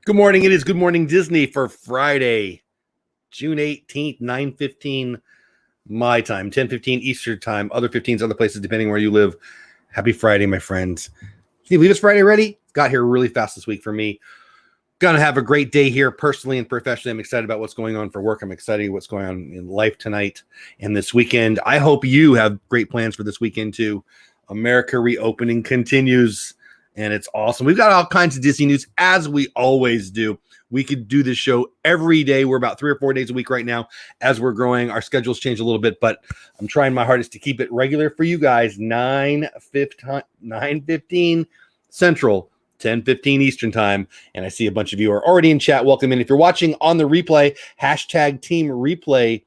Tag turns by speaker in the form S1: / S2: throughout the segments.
S1: Good morning. It is Good Morning Disney for Friday, June 18th, 9:15 my time, 10:15 Eastern time, other 15s, other places, depending where you live. Happy Friday, my friends. Can you believe it's Friday already? Got here really fast this week for me. Gonna have a great day here personally and professionally. I'm excited about what's going on for work. I'm excited what's going on in life tonight and this weekend. I hope you have great plans for this weekend too. America reopening continues. And it's awesome. We've got all kinds of Disney news, as we always do. We could do this show every day. We're about 3 or 4 days a week right now as we're growing. Our schedules change a little bit, but I'm trying my hardest to keep it regular for you guys. 9:15 Central, 10:15 Eastern time. And I see a bunch of you are already in chat. Welcome in. If you're watching on the replay, hashtag Team Replay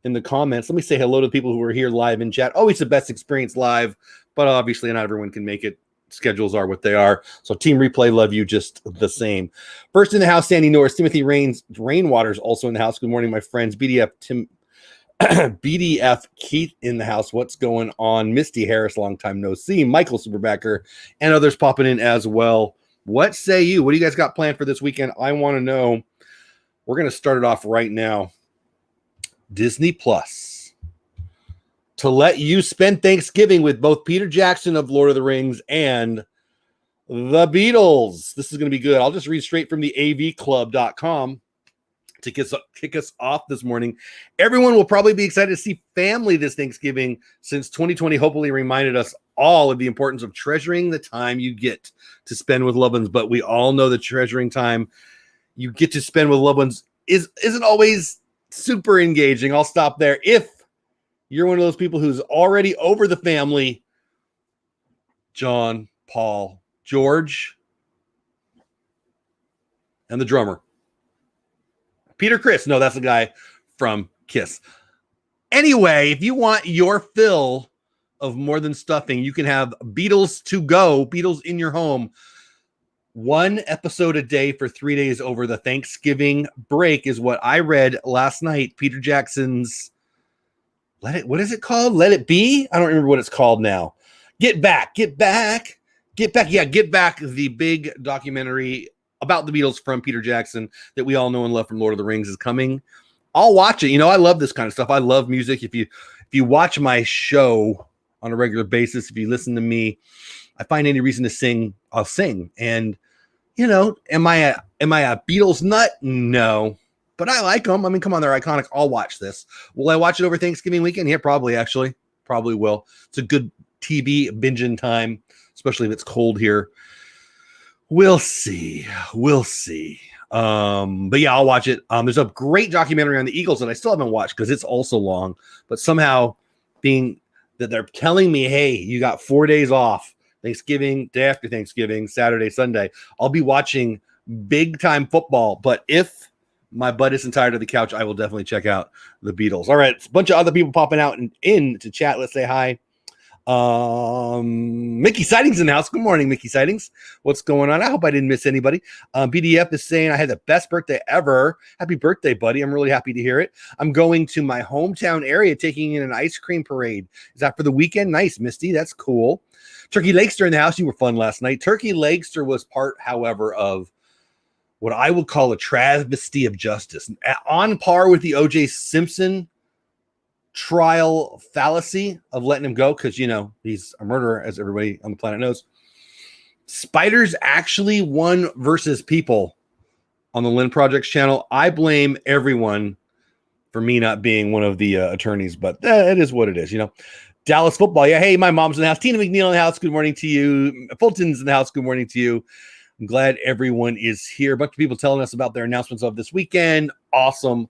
S1: in the comments. Let me say hello to the people who are here live in chat. Always the best experience live, but obviously not everyone can make it. Schedules are what they are. So Team Replay, love you just the same. First in the house, Sandy Norris, Timothy Rainwater's also in the house. Good morning, my friends. BDF Keith in the house. What's going on? Misty Harris, long time no see. Michael Superbacker and others popping in as well. What say you? What do you guys got planned for this weekend? I want to know. We're going to start it off right now. Disney Plus. To let you spend Thanksgiving with both Peter Jackson of Lord of the Rings and the Beatles. This is going to be good. I'll just read straight from the avclub.com to kick us off this morning. Everyone will probably be excited to see family this Thanksgiving, since 2020 hopefully reminded us all of the importance of treasuring the time you get to spend with loved ones. But we all know that treasuring time you get to spend with loved ones isn't always super engaging. I'll stop there. If you're one of those people who's already over the family, John, Paul, George, and the drummer. Peter Criss. No, that's the guy from Kiss. Anyway, if you want your fill of more than stuffing, you can have Beatles to go, Beatles in your home. 1 episode a day for 3 days over the Thanksgiving break is what I read last night. Peter Jackson's what is it called? Let It Be? I don't remember what it's called now. Get Back. Yeah, Get Back, the big documentary about the Beatles from Peter Jackson that we all know and love from Lord of the Rings is coming. I'll watch it. You know, I love this kind of stuff. I love music. If you watch my show on a regular basis, if you listen to me, I find any reason to sing, I'll sing. And, you know, am I a Beatles nut? No. But I like them. I mean, come on, they're iconic. I'll watch this. Will I watch it over Thanksgiving weekend? Yeah, probably, actually. Probably will. It's a good TV binging time, especially if it's cold here. We'll see. But yeah, I'll watch it. There's a great documentary on the Eagles that I still haven't watched because it's also long. But somehow, being that they're telling me, hey, you got 4 days off, Thanksgiving, day after Thanksgiving, Saturday, Sunday, I'll be watching big time football. But if my butt isn't tired of the couch, I will definitely check out the Beatles. All right, it's a bunch of other people popping out and in to chat. Let's say hi. Mickey Sightings in the house. Good morning, Mickey Sightings. What's going on? I hope I didn't miss anybody. BDF is saying I had the best birthday ever. Happy birthday, buddy. I'm really happy to hear it. I'm going to my hometown area, taking in an ice cream parade. Is that for the weekend? Nice, Misty. That's cool. Turkey Lakester in the house. You were fun last night. Turkey Lakester was part, however, of what I would call a travesty of justice, on par with the O.J. Simpson trial fallacy of letting him go, because, you know, he's a murderer, as everybody on the planet knows. Spiders actually won versus people on the Lynn Project's channel. I blame everyone for me not being one of the attorneys, but it is what it is, you know. Dallas football. Yeah, hey, my mom's in the house. Tina McNeil in the house. Good morning to you. Fulton's in the house. Good morning to you. I'm glad everyone is here. A bunch of people telling us about their announcements of this weekend. Awesome.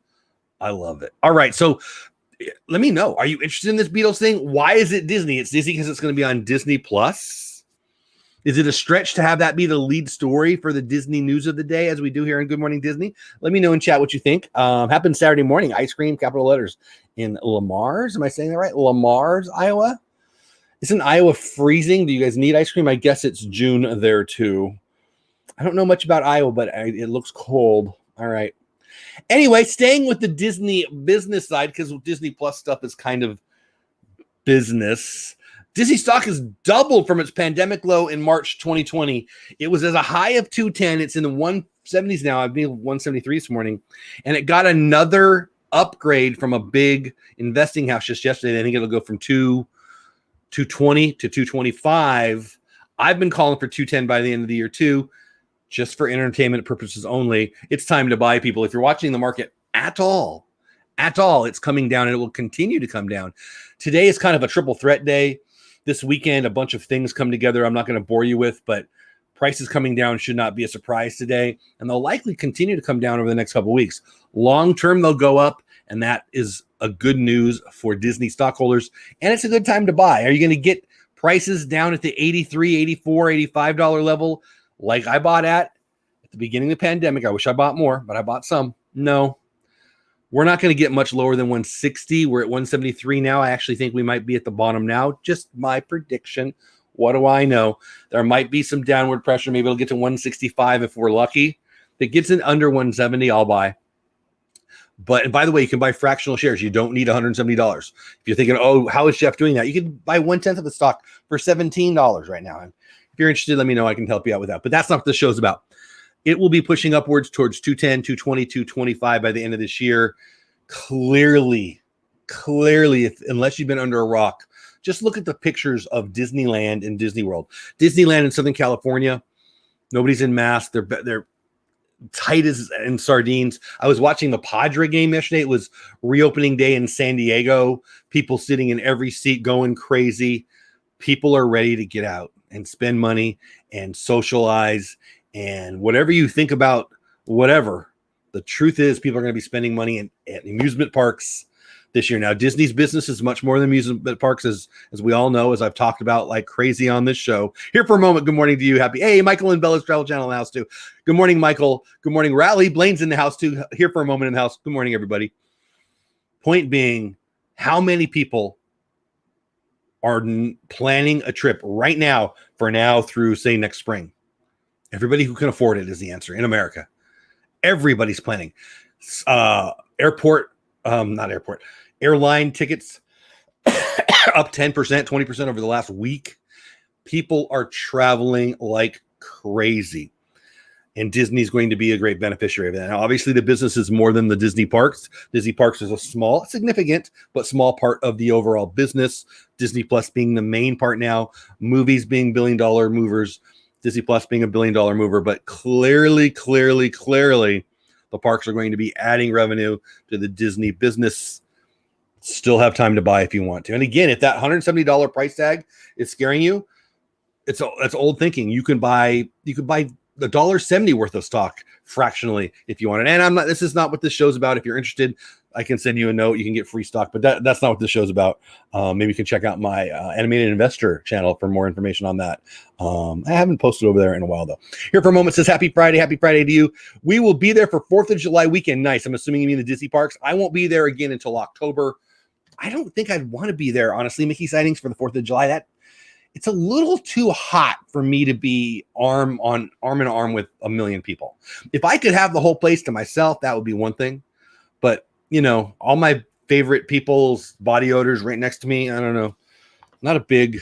S1: I love it. All right. So let me know. Are you interested in this Beatles thing? Why is it Disney? It's Disney because it's going to be on Disney Plus. Is it a stretch to have that be the lead story for the Disney news of the day, as we do here in Good Morning Disney? Let me know in chat what you think. Happens Saturday morning. Ice cream, capital letters, in Lamar's. Am I saying that right? Lamar's, Iowa. Isn't Iowa freezing? Do you guys need ice cream? I guess it's June there too. I don't know much about Iowa, but it looks cold. All right. Anyway, staying with the Disney business side, because Disney Plus stuff is kind of business. Disney stock has doubled from its pandemic low in March 2020. It was as a high of 210. It's in the 170s now. I've been 173 this morning, and it got another upgrade from a big investing house just yesterday. I think it'll go from 220 to 225. I've been calling for 210 by the end of the year too, just for entertainment purposes only. It's time to buy, people. If you're watching the market at all, it's coming down, and it will continue to come down. Today is kind of a triple threat day. This weekend, a bunch of things come together I'm not going to bore you with, but prices coming down should not be a surprise today, and they'll likely continue to come down over the next couple of weeks. Long term, they'll go up, and that is a good news for Disney stockholders, and it's a good time to buy. Are you going to get prices down at the $83, $84, $85 level like I bought at the beginning of the pandemic? I wish I bought more, but I bought some. No. We're not going to get much lower than 160. We're at 173 now. I actually think we might be at the bottom now. Just my prediction. What do I know? There might be some downward pressure. Maybe it'll get to 165 if we're lucky. If it gets in under 170, I'll buy. But, and by the way, you can buy fractional shares. You don't need $170. If you're thinking, oh, how is Jeff doing that? You can buy 1/10 of the stock for $17 right now. And if you're interested, let me know. I can help you out with that. But that's not what this show's about. It will be pushing upwards towards 210, 220, 225 by the end of this year. Clearly, unless you've been under a rock, just look at the pictures of Disneyland and Disney World. Disneyland in Southern California, nobody's in masks. They're tight as in sardines. I was watching the Padre game yesterday. It was reopening day in San Diego. People sitting in every seat going crazy. People are ready to get out and spend money and socialize. And whatever you think about whatever, the truth is people are going to be spending money at amusement parks this year. Now, Disney's business is much more than amusement parks, as we all know, as I've talked about like crazy on this show. Here for a moment, good morning to you. Hey, Michael and Bella's Travel Channel in the house too. Good morning, Michael. Good morning, Raleigh. Blaine's in the house too. Here for a moment in the house. Good morning, everybody. Point being, how many people are planning a trip right now for now through, say, next spring? Everybody who can afford it is the answer in America. Everybody's planning. Airline tickets up 10%, 20% over the last week. People are traveling like crazy. And Disney's going to be a great beneficiary of that. Now, obviously, the business is more than the Disney parks. Disney parks is a small, significant, but small part of the overall business. Disney Plus being the main part now. Movies being billion-dollar movers. Disney Plus being $1 billion mover, but clearly, the parks are going to be adding revenue to the Disney business. Still have time to buy if you want to. And again, if that $170 price tag is scaring you, that's old thinking. You could buy the $1.70 worth of stock fractionally if you want it. And this is not what this show's about. If you're interested, I can send you a note. You can get free stock, but that's not what this show's about. Maybe you can check out my Animated Investor channel for more information on that. I haven't posted over there in a while, though. Here for a moment says, Happy Friday to you. We will be there for 4th of July weekend. Nice. I'm assuming you mean the Disney parks. I won't be there again until October. I don't think I'd want to be there, honestly, Mickey Sightings, for the 4th of July. It's a little too hot for me to be arm in arm with a million people. If I could have the whole place to myself, that would be one thing. But you know, all my favorite people's body odors right next to me. I don't know. Not a big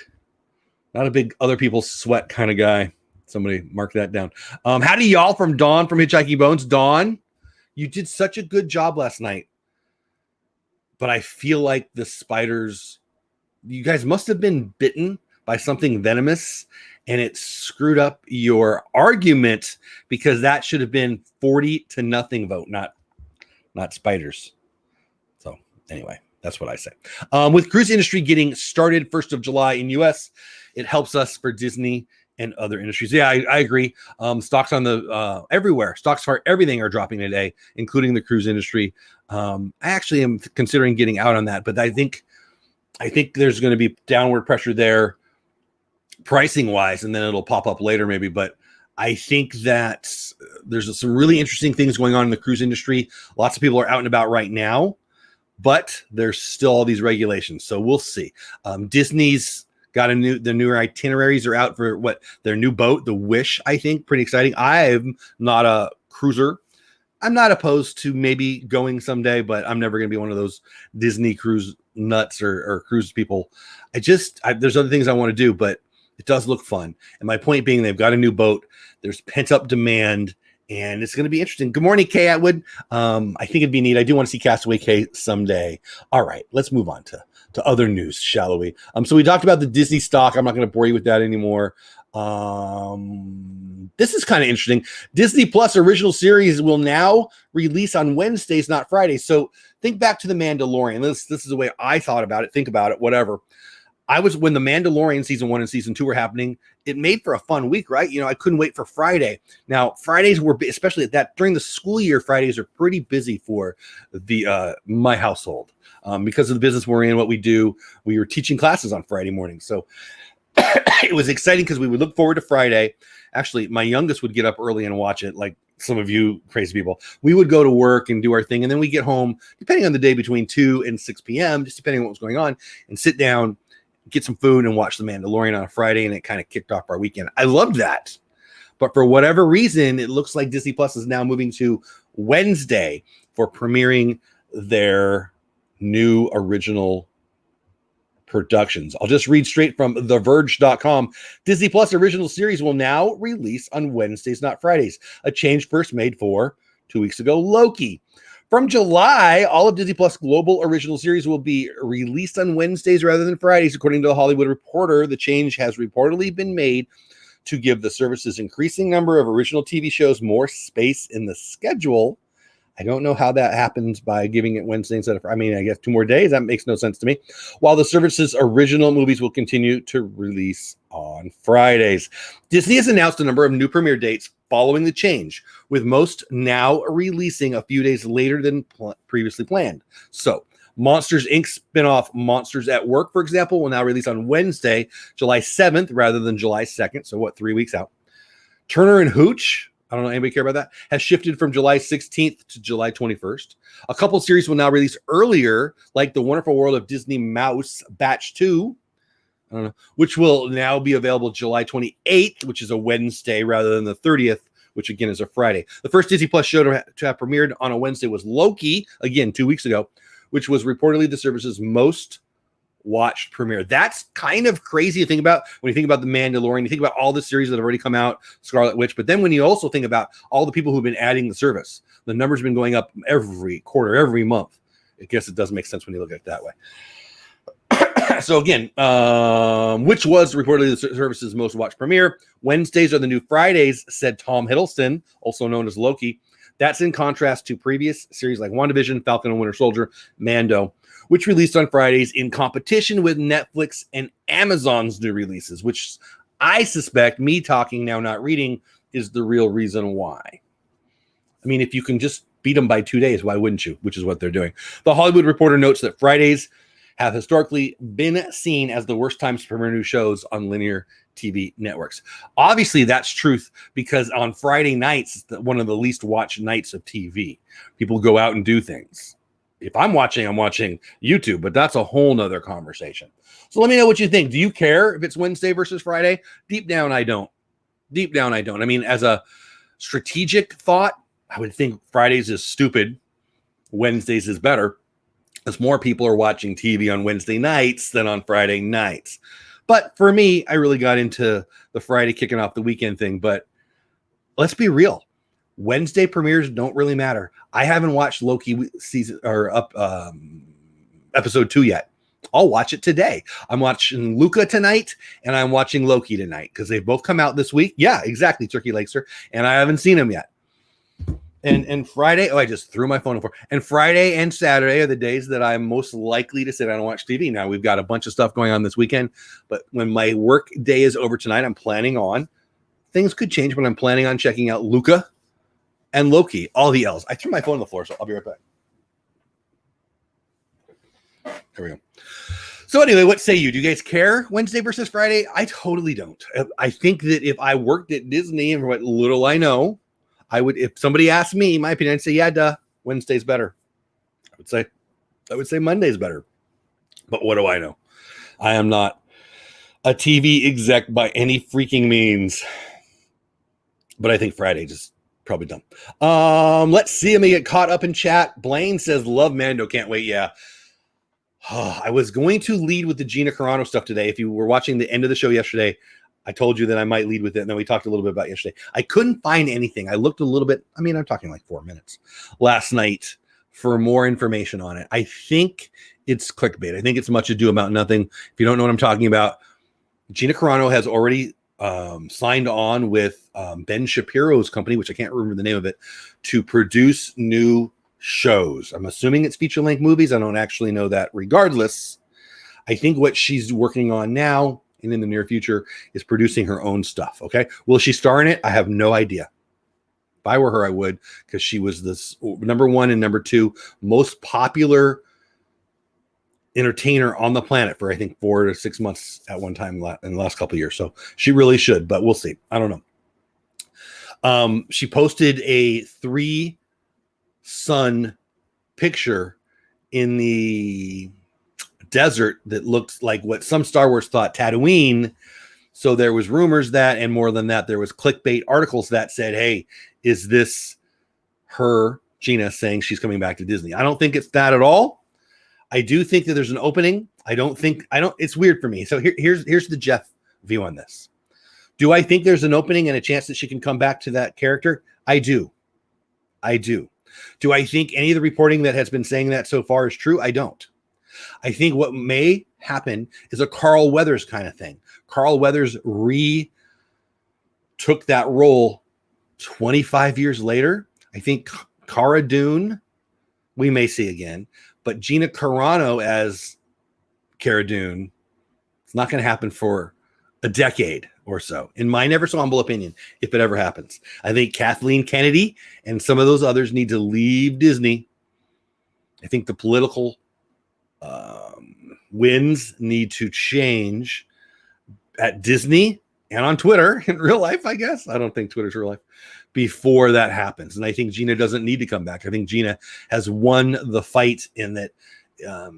S1: other people's sweat kind of guy. Somebody mark that down. Howdy, y'all, from Dawn from Hitchhiking Bones. Dawn, you did such a good job last night. But I feel like the spiders, you guys must have been bitten by something venomous, and it screwed up your argument, because that should have been 40-0 vote, not spiders. So anyway, that's what I say. With cruise industry getting started 1st of July in US, it helps us for Disney and other industries. Yeah, I agree. Stocks on the everywhere. Stocks for everything are dropping today, including the cruise industry. I actually am considering getting out on that, but I think there's going to be downward pressure there pricing wise, and then it'll pop up later maybe. But I think that there's some really interesting things going on in the cruise industry. Lots of people are out and about right now, but there's still all these regulations. So we'll see. Disney's got the newer itineraries are out for their new boat, the Wish, I think. Pretty exciting. I'm not a cruiser. I'm not opposed to maybe going someday, but I'm never going to be one of those Disney cruise nuts or cruise people. There's other things I want to do, but it does look fun. And my point being, they've got a new boat. There's pent up demand, and it's going to be interesting. Good morning, Kay Atwood. I think it'd be neat. I do want to see Castaway Kay someday. All right, let's move on to other news, shall we? So we talked about the Disney stock. I'm not going to bore you with that anymore. This is kind of interesting. Disney Plus original series will now release on Wednesdays, not Fridays. So think back to The Mandalorian. This is the way I thought about it. Think about it, whatever. When the Mandalorian season 1 and season 2 were happening, it made for a fun week, right? I couldn't wait for Friday. Now, Fridays were, especially at that during the school year, Fridays are pretty busy for the my household because of the business we're in, what we do. We were teaching classes on Friday morning, so it was exciting because we would look forward to Friday. Actually, my youngest would get up early and watch it, like some of you crazy people. We would go to work and do our thing, and then we get home, depending on the day, between 2 and 6 p.m., just depending on what was going on, and sit down, get some food, and watch The Mandalorian on a Friday, and it kind of kicked off our weekend. I loved that. But for whatever reason, it looks like Disney Plus is now moving to Wednesday for premiering their new original productions. I'll just read straight from TheVerge.com. Disney Plus original series will now release on Wednesdays, not Fridays. A change first made for 2 weeks ago, Loki. From July, all of Disney Plus global original series will be released on Wednesdays rather than Fridays. According to the Hollywood Reporter, the change has reportedly been made to give the service's increasing number of original TV shows more space in the schedule. I don't know how that happens by giving it Wednesday instead of, I guess 2 more days. That makes no sense to me. While the service's original movies will continue to release on Fridays. Disney has announced a number of new premiere dates following the change, with most now releasing a few days later than previously planned. So, Monsters, Inc. spinoff Monsters at Work, for example, will now release on Wednesday, July 7th, rather than July 2nd. So, 3 weeks out. Turner and Hooch, I don't know, anybody care about that? Has shifted from July 16th to July 21st. A couple series will now release earlier, like The Wonderful World of Disney Mouse Batch 2, I don't know, which will now be available July 28th, which is a Wednesday, rather than the 30th, which again is a Friday. The first Disney Plus show to have premiered on a Wednesday was Loki, again 2 weeks ago, which was reportedly the service's most watched premiere. That's kind of crazy to think about when you think about The Mandalorian. You think about all the series that have already come out, Scarlet Witch, but then when you also think about all the people who've been adding the service, the numbers have been going up every quarter, every month. I guess it does make sense when you look at it that way. So again, which was reportedly the service's most watched premiere. Wednesdays are the new Fridays, said Tom Hiddleston, also known as Loki. That's in contrast to previous series like WandaVision, Falcon and Winter Soldier, Mando, which released on Fridays in competition with Netflix and Amazon's new releases, which I suspect, me talking now, not reading, is the real reason why. I mean, if you can just beat them by 2 days, why wouldn't you? Which is what they're doing. The Hollywood Reporter notes that Fridays have historically been seen as the worst times to premiere new shows on linear TV networks. Obviously, that's truth because on Friday nights, it's one of the least watched nights of TV. People go out and do things. If I'm watching YouTube, but that's a whole nother conversation. So let me know what you think. Do you care if it's Wednesday versus Friday? Deep down, I don't. I mean, as a strategic thought, I would think Fridays is stupid. Wednesdays is better, as more people are watching TV on Wednesday nights than on Friday nights. But for me, I really got into the Friday kicking off the weekend thing. But let's be real. Wednesday premieres don't really matter. I haven't watched Loki season or episode 2 yet. I'll watch it today. I'm watching Luca tonight, and I'm watching Loki tonight because they've both come out this week. Yeah, exactly, Turkey Lakeser, and I haven't seen them yet. And Friday, I just threw my phone in for. And Friday and Saturday are the days that I'm most likely to sit down and watch TV. Now, we've got a bunch of stuff going on this weekend, but when my work day is over tonight, I'm planning on, things could change, but I'm planning on checking out Luca and Loki, all the L's. I threw my phone on the floor, so I'll be right back. There we go. So anyway, what say you? Do you guys care Wednesday versus Friday? I totally don't. I think that if I worked at Disney and what little I know, I would, if somebody asked me my opinion, I'd say, yeah, duh, Wednesday's better. I would say Monday's better. But what do I know? I am not a TV exec by any freaking means. But I think Friday just probably dumb. Let's see. Let me get caught up in chat. Blaine says, love Mando. Can't wait. Yeah. I was going to lead with the Gina Carano stuff today. If you were watching the end of the show yesterday, I told you that I might lead with it, and then we talked a little bit about yesterday. I couldn't find anything. I looked a little bit. I mean, I'm talking like 4 minutes last night for more information on it. I think it's clickbait. I think it's much ado about nothing. If you don't know what I'm talking about, Gina Carano has already signed on with Ben Shapiro's company, which I can't remember the name of it, to produce new shows. I'm assuming it's feature-length movies. I don't actually know that. Regardless, I think what she's working on now and in the near future is producing her own stuff. Okay. Will she star in it? I have no idea. If I were her, I would, because she was this number 1 and number 2 most popular entertainer on the planet for, I think, 4 to 6 months at one time in the last couple of years. So she really should, but we'll see. I don't know. She posted a 3-sun picture in the desert that looked like what some Star Wars thought Tatooine. So there was rumors that, and more than that, there was clickbait articles that said, hey, is this her, Gina, saying she's coming back to Disney? I don't think it's that at all. I do think that there's an opening. It's weird for me. So here's the Jeff view on this. Do I think there's an opening and a chance that she can come back to that character? I do. Do I think any of the reporting that has been saying that so far is true? I don't. I think what may happen is a Carl Weathers kind of thing. Carl Weathers took that role 25 years later. I think Cara Dune, we may see again, but Gina Carano as Cara Dune, it's not going to happen for a decade or so, in my never so humble opinion, if it ever happens. I think Kathleen Kennedy and some of those others need to leave Disney. I think the political winds need to change at Disney and on Twitter in real life, I guess. I don't think Twitter's real life before that happens. And I think Gina doesn't need to come back. I think Gina has won the fight in that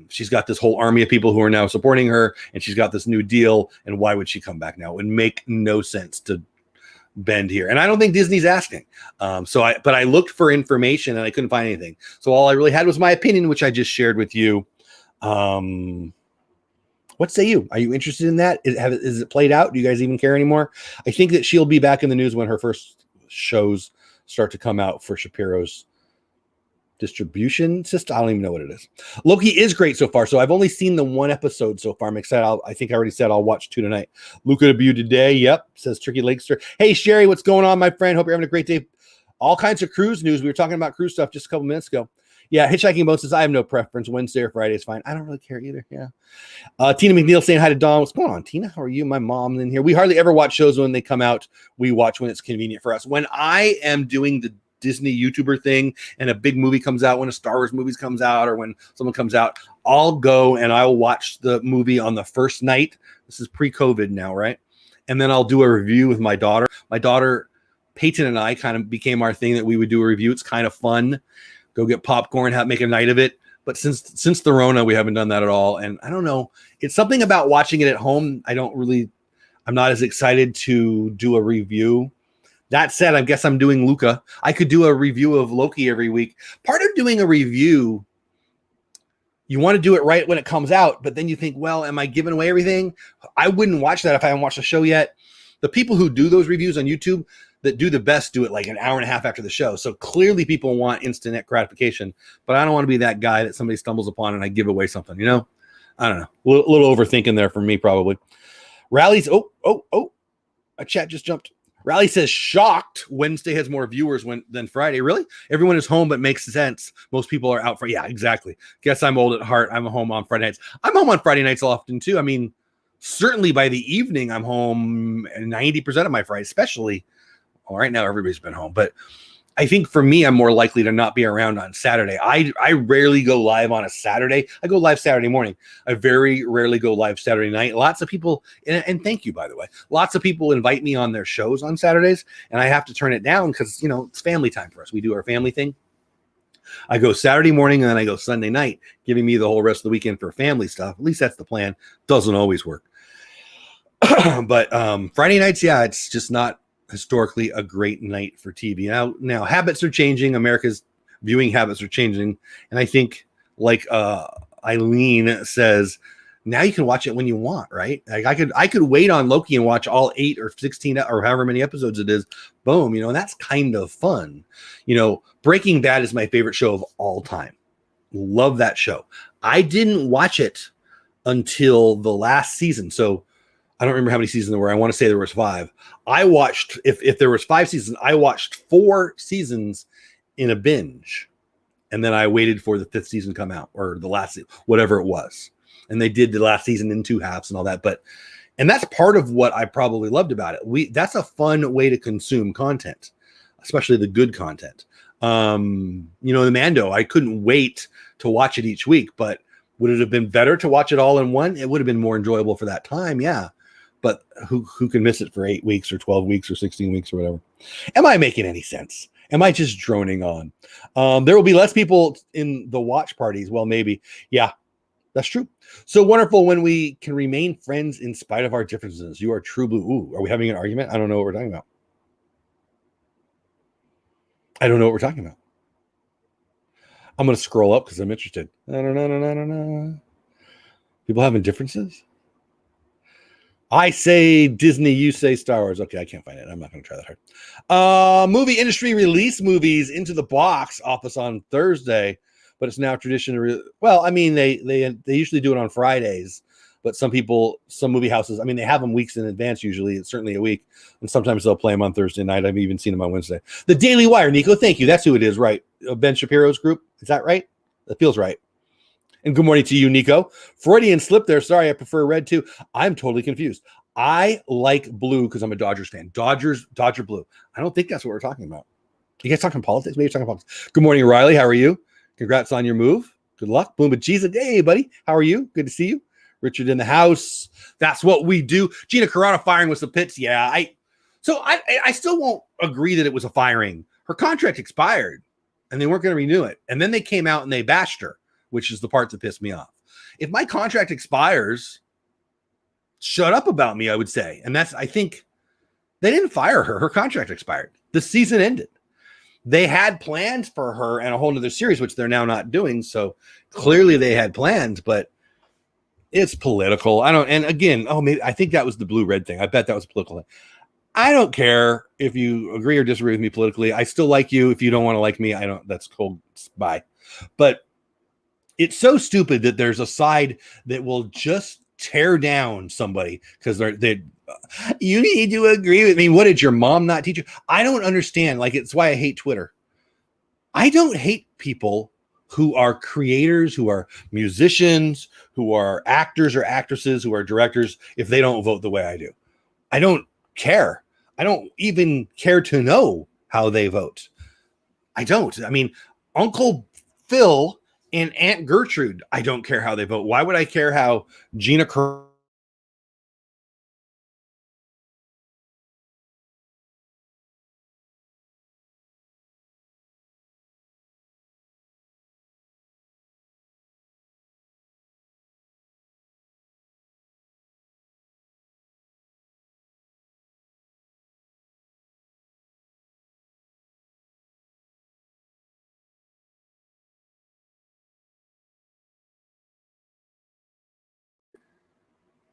S1: she's got this whole army of people who are now supporting her, and she's got this new deal. And why would she come back now? It would make no sense to bend here. And I don't think Disney's asking. But I looked for information and I couldn't find anything. So all I really had was my opinion, which I just shared with you. What say you? Are you interested in that? Is it played out? Do you guys even care anymore? I think that she'll be back in the news when her first shows start to come out for Shapiro's distribution system. I don't even know what it is. Loki is great so far. So I've only seen the 1 episode so far. I'm excited. I think I already said I'll watch 2 tonight. Luca debut today. Yep. Says Tricky Lakester. Hey, Sherry, what's going on, my friend? Hope you're having a great day. All kinds of cruise news. We were talking about cruise stuff just a couple minutes ago. Yeah, Hitchhiking Boat says, I have no preference. Wednesday or Friday is fine. I don't really care either. Yeah. Tina McNeil saying hi to Dawn. What's going on, Tina? How are you? My mom in here. We hardly ever watch shows when they come out. We watch when it's convenient for us. When I am doing the Disney YouTuber thing and a big movie comes out, when a Star Wars movie comes out, or when someone comes out, I'll go and I'll watch the movie on the first night. This is pre-COVID now, right? And then I'll do a review with my daughter. My daughter, Peyton, and I kind of became our thing that we would do a review. It's kind of fun. Go get popcorn, make a night of it. But since the Rona, we haven't done that at all. And I don't know. It's something about watching it at home. I'm not as excited to do a review. That said, I guess I'm doing Luca. I could do a review of Loki every week. Part of doing a review, you want to do it right when it comes out, but then you think, well, am I giving away everything? I wouldn't watch that if I haven't watched the show yet. The people who do those reviews on YouTube that do the best do it like an hour and a half after the show. So clearly people want instant gratification, but I don't want to be that guy that somebody stumbles upon and I give away something, I don't know. A little overthinking there for me, probably. Rally's, a chat just jumped. Rally says, shocked Wednesday has more viewers than Friday. Really? Everyone is home, but makes sense. Most people are out for, yeah, exactly. Guess I'm old at heart. I'm home on Friday nights. I'm home on Friday nights often too. I mean, certainly by the evening, I'm home 90% of my Friday, especially. Well, right now, everybody's been home, but I think for me, I'm more likely to not be around on Saturday. I rarely go live on a Saturday. I go live Saturday morning. I very rarely go live Saturday night. Lots of people, and thank you, by the way, lots of people invite me on their shows on Saturdays, and I have to turn it down because, it's family time for us. We do our family thing. I go Saturday morning and then I go Sunday night, giving me the whole rest of the weekend for family stuff. At least that's the plan. Doesn't always work. But Friday nights, yeah, it's just not historically a great night for TV. Now habits are changing. America's viewing habits are changing. And I think like Eileen says, Now you can watch it when you want, right? Like I could wait on Loki and watch all 8 or 16 or however many episodes it is. Boom, and that's kind of fun. Breaking Bad is my favorite show of all time. Love that show. I didn't watch it until the last season. So I don't remember how many seasons there were. I want to say there was 5. I watched, if there was 5 seasons, I watched 4 seasons in a binge. And then I waited for the 5th season to come out, or the last, whatever it was. And they did the last season in 2 halves and all that. And that's part of what I probably loved about it. That's a fun way to consume content, especially the good content. The Mando, I couldn't wait to watch it each week, but would it have been better to watch it all in one? It would have been more enjoyable for that time. Yeah. But who can miss it for 8 weeks or 12 weeks or 16 weeks or whatever? Am I making any sense? Am I just droning on? There will be less people in the watch parties. Well, maybe. Yeah, that's true. So wonderful when we can remain friends in spite of our differences. You are true blue. Ooh, are we having an argument? I don't know what we're talking about. I don't know what we're talking about. I'm going to scroll up because I'm interested. People having differences? I say Disney, you say Star Wars. Okay, I can't find it. I'm not going to try that hard. Movie industry released movies into the box office on Thursday, but it's now tradition. Well, I mean, they usually do it on Fridays, but some movie houses, I mean, they have them weeks in advance usually. It's certainly a week, and sometimes they'll play them on Thursday night. I've even seen them on Wednesday. The Daily Wire, Nico, thank you. That's who it is, right? Ben Shapiro's group. Is that right? That feels right. And good morning to you, Nico. Freudian slip there. Sorry, I prefer red too. I'm totally confused. I like blue because I'm a Dodgers fan. Dodger blue. I don't think that's what we're talking about. You guys talking politics? Maybe you're talking politics. Good morning, Riley. How are you? Congrats on your move. Good luck. Boom, but Jesus. Hey, buddy. How are you? Good to see you. Richard in the house. That's what we do. Gina Carano firing with the pits. Yeah, I still won't agree that it was a firing. Her contract expired, and they weren't going to renew it. And then they came out and they bashed her, which is the part that pissed me off. If my contract expires, shut up about me, I would say. And I think they didn't fire her. Her contract expired. The season ended. They had plans for her and a whole nother series, which they're now not doing. So clearly they had plans, but it's political. And again, maybe I think that was the blue-red thing. I bet that was political. I don't care if you agree or disagree with me politically. I still like you. If you don't want to like me, that's cool. Bye. But it's so stupid that there's a side that will just tear down somebody because you need to agree with me. What did your mom not teach you? I don't understand. It's why I hate Twitter. I don't hate people who are creators, who are musicians, who are actors or actresses, who are directors, if they don't vote the way I do. I don't care. I don't even care to know how they vote. I don't. I mean, Uncle Phil and Aunt Gertrude, I don't care how they vote. Why would I care how Gina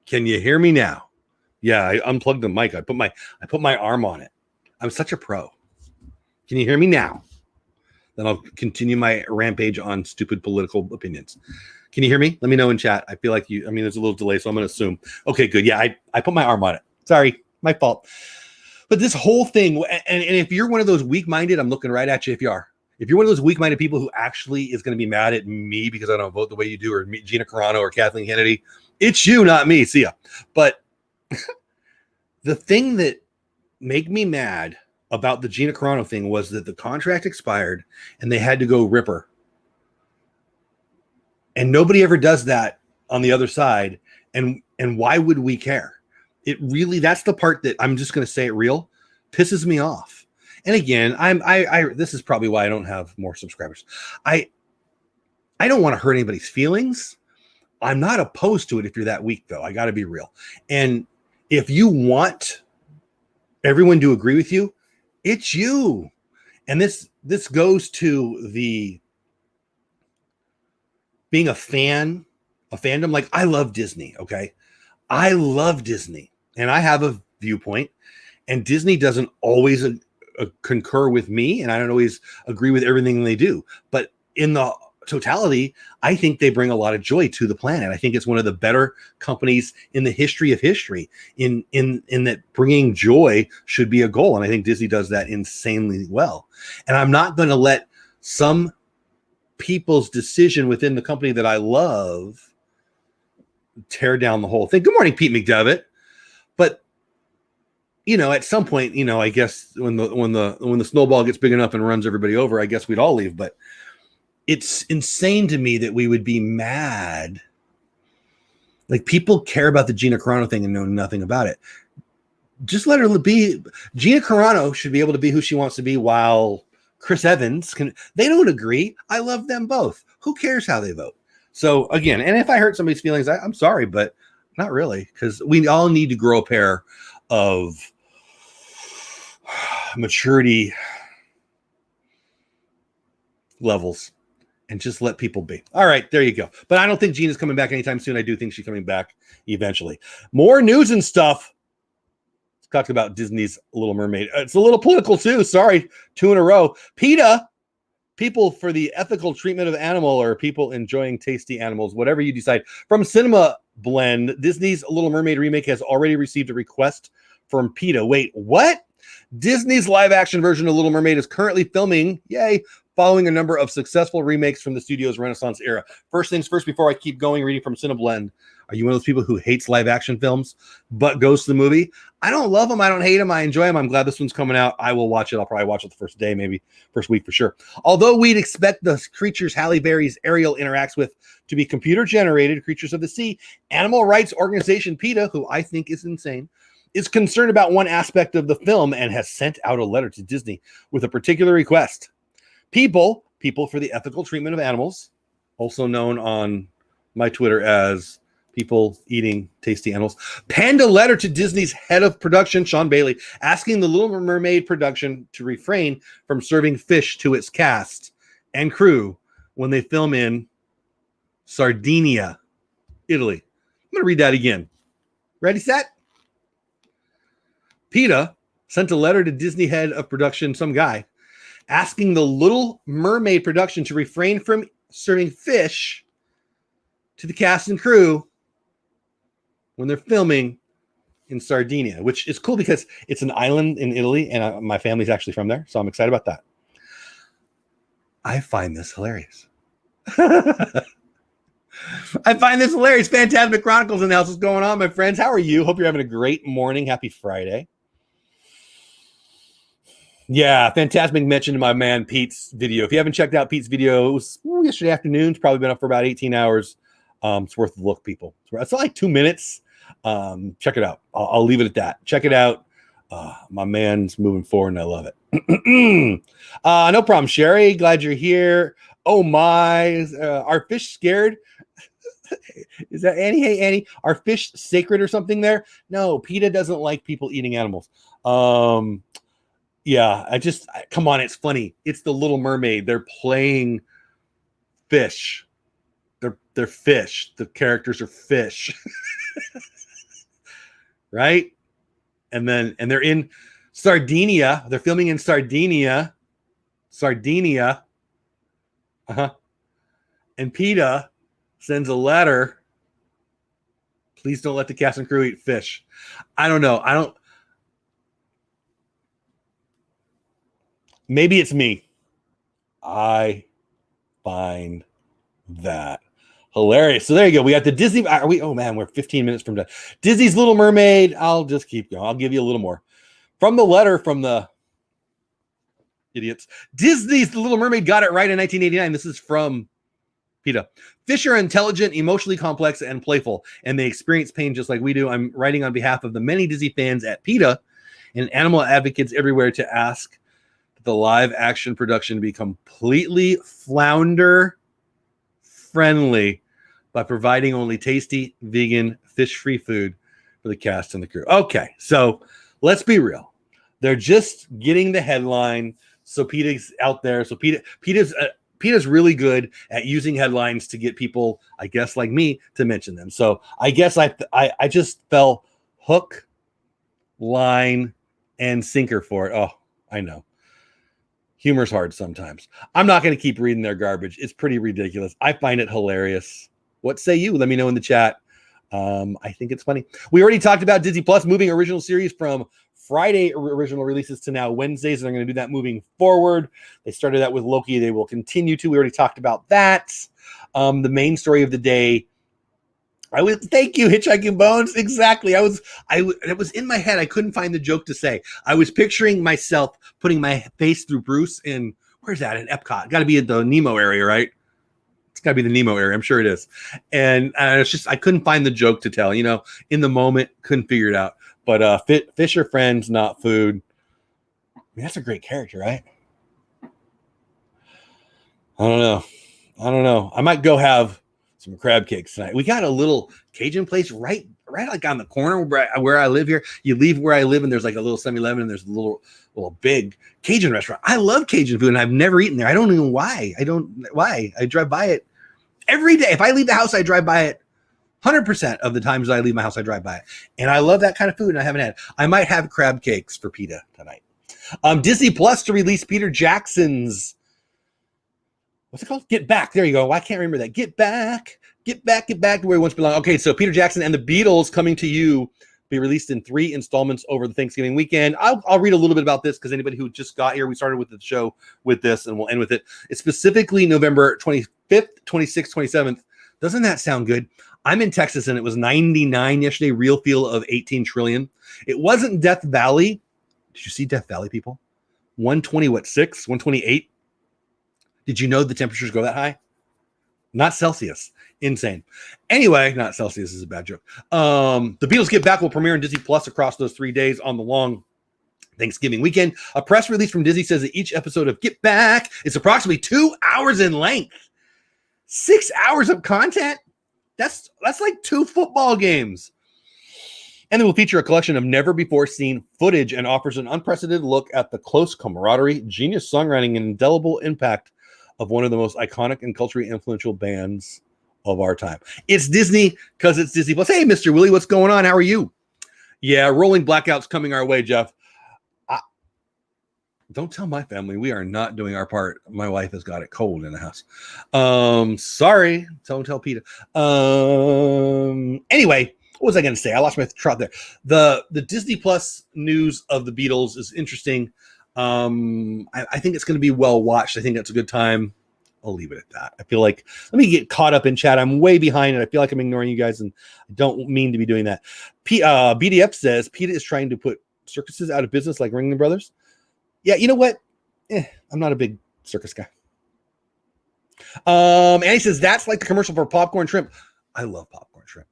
S1: Can you hear me now? Yeah, I unplugged the mic. I put my arm on it. I'm such a pro. Can you hear me now? Then I'll continue my rampage on stupid political opinions. Can you hear me? Let me know in chat. I feel like there's a little delay, so I'm going to assume. Okay, good. Yeah, I put my arm on it. Sorry, my fault. But this whole thing, and if you're one of those weak-minded, I'm looking right at you if you are. If you're one of those weak-minded people who actually is going to be mad at me because I don't vote the way you do, or Gina Carano or Kathleen Kennedy, it's you, not me. See ya. But the thing that made me mad about the Gina Carano thing was that the contract expired and they had to go rip her. And nobody ever does that on the other side. And why would we care? It really, that's the part that I'm just going to say it real, pisses me off. And again, this is probably why I don't have more subscribers. I don't want to hurt anybody's feelings. I'm not opposed to it if you're that weak, though. I got to be real. And if you want everyone to agree with you, it's you. And this goes to the being a fan a fandom. Like, I love Disney, okay? I love Disney, and I have a viewpoint, and Disney doesn't always concur with me, and I don't always agree with everything they do. But in the totality, I think they bring a lot of joy to the planet. I think it's one of the better companies in the history of history in that bringing joy should be a goal. And I think Disney does that insanely well. And I'm not going to let some people's decision within the company that I love tear down the whole thing. Good morning, Pete McDevitt. But at some point, I guess when the snowball gets big enough and runs everybody over, I guess we'd all leave. But it's insane to me that we would be mad. Like, people care about the Gina Carano thing and know nothing about it. Just let her be. Gina Carano should be able to be who she wants to be, while Chris Evans can. They don't agree. I love them both. Who cares how they vote? So again, and if I hurt somebody's feelings, I'm sorry, but not really, because we all need to grow a pair of maturity levels and just let people be. All right, there you go. But I don't think Gina's coming back anytime soon. I do think she's coming back eventually. More news and stuff. Let's talk about Disney's Little Mermaid. It's a little political too. Sorry, 2 in a row. PETA, people for the ethical treatment of animal, or people enjoying tasty animals, whatever you decide. From Cinema Blend, Disney's Little Mermaid remake has already received a request from PETA. Wait, what? Disney's live-action version of Little Mermaid is currently filming, yay, following a number of successful remakes from the studio's Renaissance era. First things first, before I keep going, reading from Cineblend, are you one of those people who hates live-action films but goes to the movie? I don't love them. I don't hate them. I enjoy them. I'm glad this one's coming out. I will watch it. I'll probably watch it the first day, maybe first week for sure. Although we'd expect the creatures Halle Berry's Ariel interacts with to be computer-generated creatures of the sea, animal rights organization PETA, who I think is insane, is concerned about one aspect of the film and has sent out a letter to Disney with a particular request. People for the ethical treatment of animals, also known on my Twitter as people eating tasty animals, penned a letter to Disney's head of production, Sean Bailey, asking the Little Mermaid production to refrain from serving fish to its cast and crew when they film in Sardinia, Italy. I'm going to read that again. Ready, set? PETA sent a letter to Disney head of production, some guy, asking the Little Mermaid production to refrain from serving fish to the cast and crew when they're filming in Sardinia, which is cool because it's an island in Italy, and my family's actually from there, so I'm excited about that. I find this hilarious. I find this hilarious. Fantastic Chronicles in the house. What's going on, my friends? How are you? Hope you're having a great morning. Happy Friday. Yeah, Fantastic mentioned my man Pete's video. If you haven't checked out Pete's video, it was yesterday afternoon. It's probably been up for about 18 hours. It's worth the look, people. It's like 2 minutes. Check it out. I'll leave it at that. Check it out. My man's moving forward, and I love it. No problem, Sherry. Glad you're here. Oh my, are fish scared? Is that Annie? Hey, Annie, are fish sacred or something there? No, PETA doesn't like people eating animals. Yeah, come on, it's funny. It's the Little Mermaid. They're playing fish. They're fish. The characters are fish. Right? And they're in Sardinia. They're filming in Sardinia. And PETA sends a letter. Please don't let the cast and crew eat fish. I don't know. Maybe it's me. I find that hilarious. So there you go. We got the Disney. Oh man, we're 15 minutes from done. Disney's Little Mermaid. I'll just keep going. I'll give you a little more. From the letter from the idiots. Disney's Little Mermaid got it right in 1989. This is from PETA. Fish are intelligent, emotionally complex, and playful, and they experience pain just like we do. I'm writing on behalf of the many Disney fans at PETA and animal advocates everywhere to ask the live action production to be completely flounder friendly by providing only tasty vegan fish-free food for the cast and the crew. Okay, so let's be real. They're just getting the headline. So PETA's out there. So PETA's PETA's really good at using headlines to get people, I guess, like me, to mention them. So I guess I just fell hook, line, and sinker for it. Oh, I know. Humor's hard sometimes. I'm not going to keep reading their garbage. It's pretty ridiculous. I find it hilarious. What say you? Let me know in the chat. I think it's funny. We already talked about Disney Plus moving original series from Friday original releases to now Wednesdays, and they're going to do that moving forward. They started that with Loki. They will continue to. We already talked about that. The main story of the day. Thank you, Hitchhiking Bones. Exactly. It was in my head. I couldn't find the joke to say. I was picturing myself putting my face through Bruce in, where's that? In Epcot. Got to be at the Nemo area, right? It's got to be the Nemo area. I'm sure it is. And it's just, I couldn't find the joke to tell, in the moment, couldn't figure it out. But fish are friends, not food. I mean, that's a great character, right? I don't know. I might go have some crab cakes tonight. We got a little Cajun place right like on the corner where I live here. You leave where I live and there's like a little 7-Eleven and there's a little big Cajun restaurant. I love Cajun food and I've never eaten there. I don't know why. I drive by it every day. If I leave the house, I drive by it 100% of the times I leave my house, I drive by it. And I love that kind of food and I haven't had it. I might have crab cakes for PETA tonight. Disney Plus to release Peter Jackson's, what's it called? Get Back. There you go. I can't remember that. Get back to where it once belonged. Okay, so Peter Jackson and the Beatles coming to you, be released in 3 installments over the Thanksgiving weekend. I'll read a little bit about this because anybody who just got here, we started with the show with this and we'll end with it. It's specifically November 25th, 26th, 27th. Doesn't that sound good? I'm in Texas and it was 99 yesterday, real feel of 18 trillion. It wasn't Death Valley. Did you see Death Valley, people? 120, 6? 128? Did you know the temperatures go that high? Not Celsius. Insane. Anyway, not Celsius is a bad joke. The Beatles Get Back will premiere on Disney Plus across those 3 days on the long Thanksgiving weekend. A press release from Disney says that each episode of Get Back is approximately 2 hours in length. 6 hours of content? That's like 2 football games. And it will feature a collection of never-before-seen footage and offers an unprecedented look at the close camaraderie, genius songwriting, and indelible impact of one of the most iconic and culturally influential bands of our time. It's Disney because it's Disney Plus. Hey, Mr. Willie, what's going on? How are you? Yeah, rolling blackouts coming our way, Jeff. Don't tell my family. We are not doing our part. My wife has got it cold in the house. Sorry. Don't tell Peter. Anyway, what was I going to say? I lost my thought there. The Disney Plus news of the Beatles is interesting. I think it's going to be well watched. I think that's a good time. I'll leave it at that. I feel like, let me get caught up in chat. I'm way behind and I feel like I'm ignoring you guys and I don't mean to be doing that. BDF says PETA is trying to put circuses out of business like Ringling Brothers. Yeah, you know what? I'm not a big circus guy. Annie says that's like the commercial for popcorn shrimp. I love popcorn shrimp.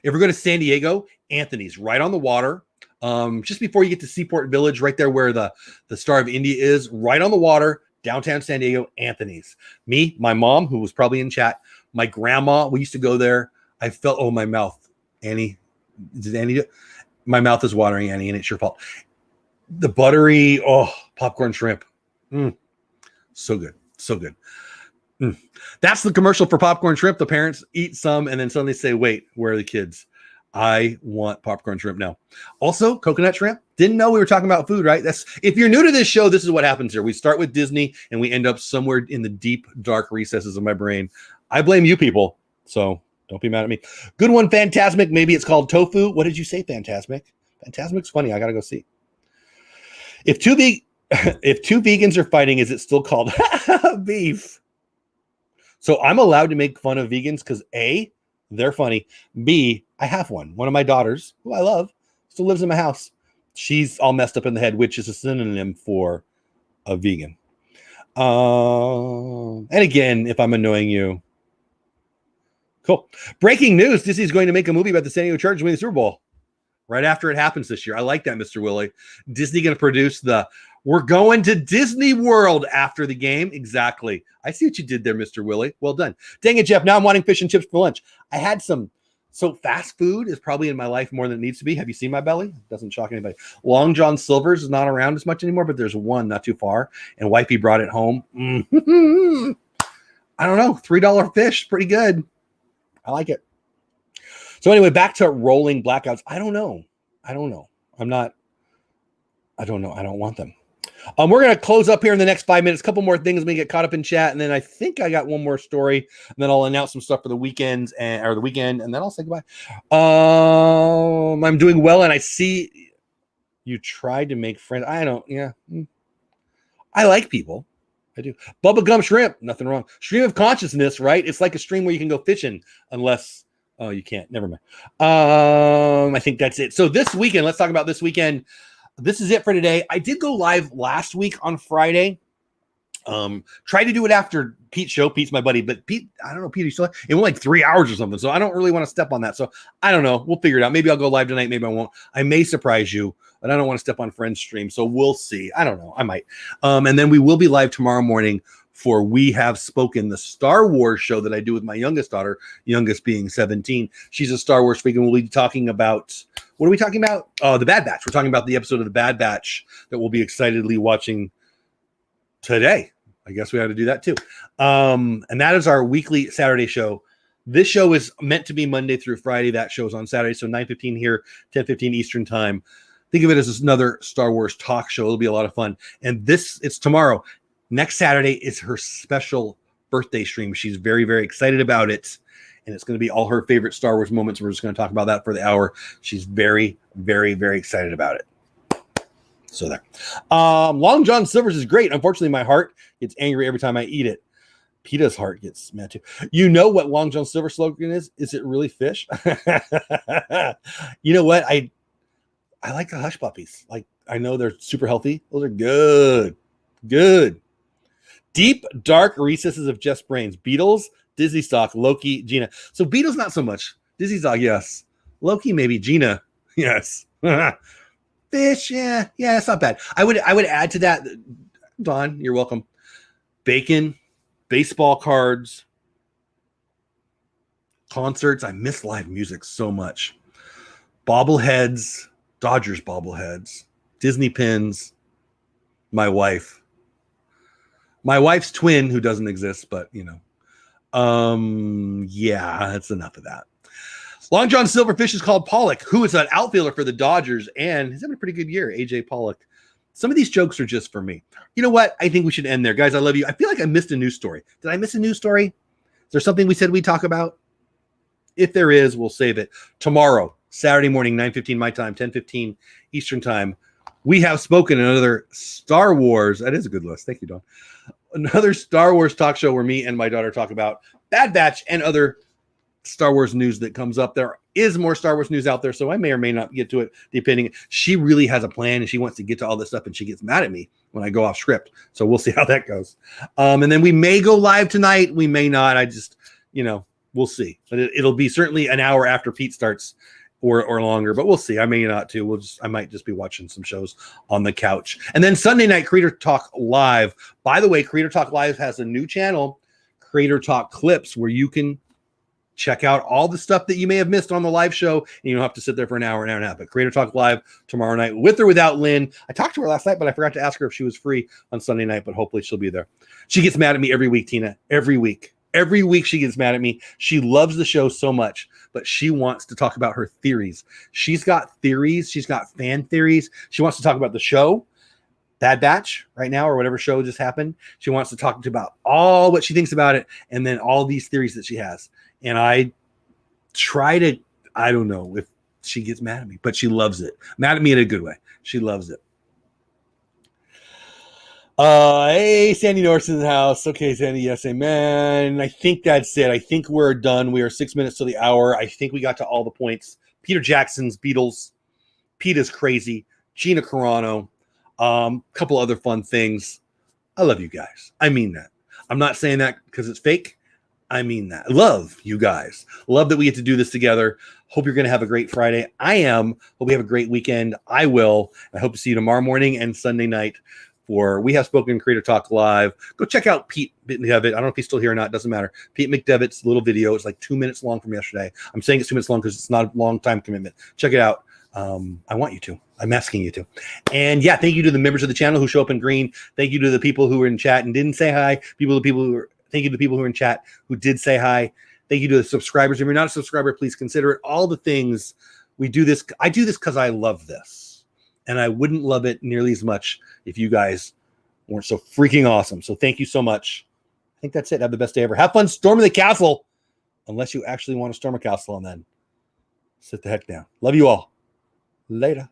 S1: If we're going to San Diego, Anthony's right on the water. Just before you get to Seaport Village, right there where the Star of India is, right on the water, downtown San Diego, Anthony's. Me, my mom, who was probably in chat, my grandma, we used to go there. I felt, oh, my mouth. Annie, did Annie do it? My mouth is watering, Annie, and it's your fault. The buttery, popcorn shrimp. So good. So good. That's the commercial for popcorn shrimp. The parents eat some and then suddenly say, wait, where are the kids? I want popcorn shrimp now. Also, coconut shrimp. Didn't know we were talking about food, right? If you're new to this show, this is what happens here. We start with Disney and we end up somewhere in the deep, dark recesses of my brain. I blame you people, so don't be mad at me. Good one, Fantasmic. Maybe it's called tofu. What did you say, Fantasmic? Fantasmic's funny. I got to go see. If two vegans are fighting, is it still called beef? So I'm allowed to make fun of vegans because A, they're funny. B, I have one. One of my daughters, who I love, still lives in my house. She's all messed up in the head, which is a synonym for a vegan. And again, if I'm annoying you, cool. Breaking news: Disney's going to make a movie about the San Diego Chargers winning the Super Bowl right after it happens this year. I like that, Mr. Willie. Disney going to produce we're going to Disney World after the game. Exactly. I see what you did there, Mr. Willie. Well done. Dang it, Jeff. Now I'm wanting fish and chips for lunch. I had some. So fast food is probably in my life more than it needs to be. Have you seen my belly? Doesn't shock anybody. Long John Silver's is not around as much anymore, but there's one not too far. And wifey brought it home. I don't know, $3 fish, pretty good. I like it. So anyway, back to rolling blackouts. I don't know. I don't know. I don't know. I don't want them. We're going to close up here in the next 5 minutes. A couple more things. We get caught up in chat, and then I think I got one more story, and then I'll announce some stuff for the weekends or the weekend, and then I'll say goodbye. I'm doing well, and I see you tried to make friends. I don't. Yeah, I like people. I do. Bubblegum shrimp. Nothing wrong. Stream of consciousness. Right? It's like a stream where you can go fishing, unless. Oh, you can't. Never mind. I think that's it. So this weekend, let's talk about this weekend. This is it for today. I did go live last week on Friday. Tried to do it after Pete's show. Pete's my buddy, but Pete, I don't know, Pete, it went like 3 hours or something. So I don't really want to step on that. So I don't know. We'll figure it out. Maybe I'll go live tonight. Maybe I won't. I may surprise you, but I don't want to step on friends' stream. So we'll see. I don't know. I might. And then we will be live tomorrow morning for We Have Spoken, the Star Wars show that I do with my youngest daughter, youngest being 17. She's a Star Wars freak, and we'll be talking about, what are we talking about? The Bad Batch. We're talking about the episode of The Bad Batch that we'll be excitedly watching today. I guess we have to do that too. And that is our weekly Saturday show. This show is meant to be Monday through Friday. That show is on Saturday, so 9:15 here, 10:15 Eastern time. Think of it as another Star Wars talk show. It'll be a lot of fun. And it's tomorrow. Next Saturday is her special birthday stream. She's very, very excited about it. And it's going to be all her favorite Star Wars moments. We're just going to talk about that for the hour. She's very, very, very excited about it. So there. Long John Silver's is great. Unfortunately, my heart gets angry every time I eat it. PETA's heart gets mad too. You know what Long John Silver slogan is? Is it really fish? You know what? I like the hush puppies. Like, I know they're super healthy. Those are good. Good. Deep, dark recesses of Jeff's brains. Beatles, Disney stock, Loki, Gina. So Beatles, not so much. Disney stock, yes. Loki, maybe. Gina, yes. Fish, yeah, that's not bad. I would add to that, Don, you're welcome. Bacon, baseball cards, concerts. I miss live music so much. Bobbleheads, Dodgers bobbleheads, Disney pins, my wife's twin, who doesn't exist, but yeah, that's enough of that. Long John Silverfish is called Pollock, who is an outfielder for the Dodgers, and he's having a pretty good year. AJ Pollock. Some of these jokes are just for me. You know what? I think we should end there. Guys, I love you. I feel like I missed a news story. Did I miss a news story? Is there something we said we'd talk about? If there is, we'll save it. Tomorrow, Saturday morning, 9:15 my time, 10:15 Eastern time. We have spoken another Star Wars. That is a good list. Thank you, Don. Another Star Wars talk show where me and my daughter talk about Bad Batch and other Star Wars news that comes up. There is more Star Wars news out there, so I may or may not get to it, depending. She really has a plan, and she wants to get to all this stuff, and she gets mad at me when I go off script. So we'll see how that goes. And then we may go live tonight. We may not. I just, we'll see. But it'll be certainly an hour after Pete starts or longer, but we'll see. I may not too. I might just be watching some shows on the couch. And then Sunday night, Creator Talk Live. By the way, Creator Talk Live has a new channel, Creator Talk Clips, where you can check out all the stuff that you may have missed on the live show, and you don't have to sit there for an hour and a half. But Creator Talk Live tomorrow night, with or without Lynn. I talked to her last night, but I forgot to ask her if she was free on Sunday night, but hopefully she'll be there. She gets mad at me every week, Tina. Every week. Every week she gets mad at me. She loves the show so much, but she wants to talk about her theories. She's got theories. She's got fan theories. She wants to talk about the show, Bad Batch right now, or whatever show just happened. She wants to talk about all what she thinks about it, and then all these theories that she has. And I try to, I don't know if she gets mad at me, but she loves it. Mad at me in a good way. She loves it. Hey, Sandy Norris in the house. Okay, Sandy, yes, amen. I think that's it. I think we're done. We are 6 minutes to the hour. I think we got to all the points. Peter Jackson's Beatles. Pete is crazy. Gina Carano. Couple other fun things. I love you guys. I mean that. I'm not saying that because it's fake. I mean that. Love you guys. Love that we get to do this together. Hope you're going to have a great Friday. I am. Hope we have a great weekend. I will. I hope to see you tomorrow morning and Sunday night for We Have Spoken Creator Talk Live. Go check out Pete McDevitt. I don't know if he's still here or not. Doesn't matter. Pete McDevitt's little video. It's like 2 minutes long from yesterday. I'm saying it's 2 minutes long because it's not a long time commitment. Check it out. I want you to. I'm asking you to. And yeah, thank you to the members of the channel who show up in green. Thank you to the people who were in chat and didn't say hi. The people who were Thank you to the people who are in chat who did say hi. Thank you to the subscribers. If you're not a subscriber, please consider it. All the things we do this. I do this because I love this. And I wouldn't love it nearly as much if you guys weren't so freaking awesome. So thank you so much. I think that's it. Have the best day ever. Have fun storming the castle. Unless you actually want to storm a castle, and then sit the heck down. Love you all. Later.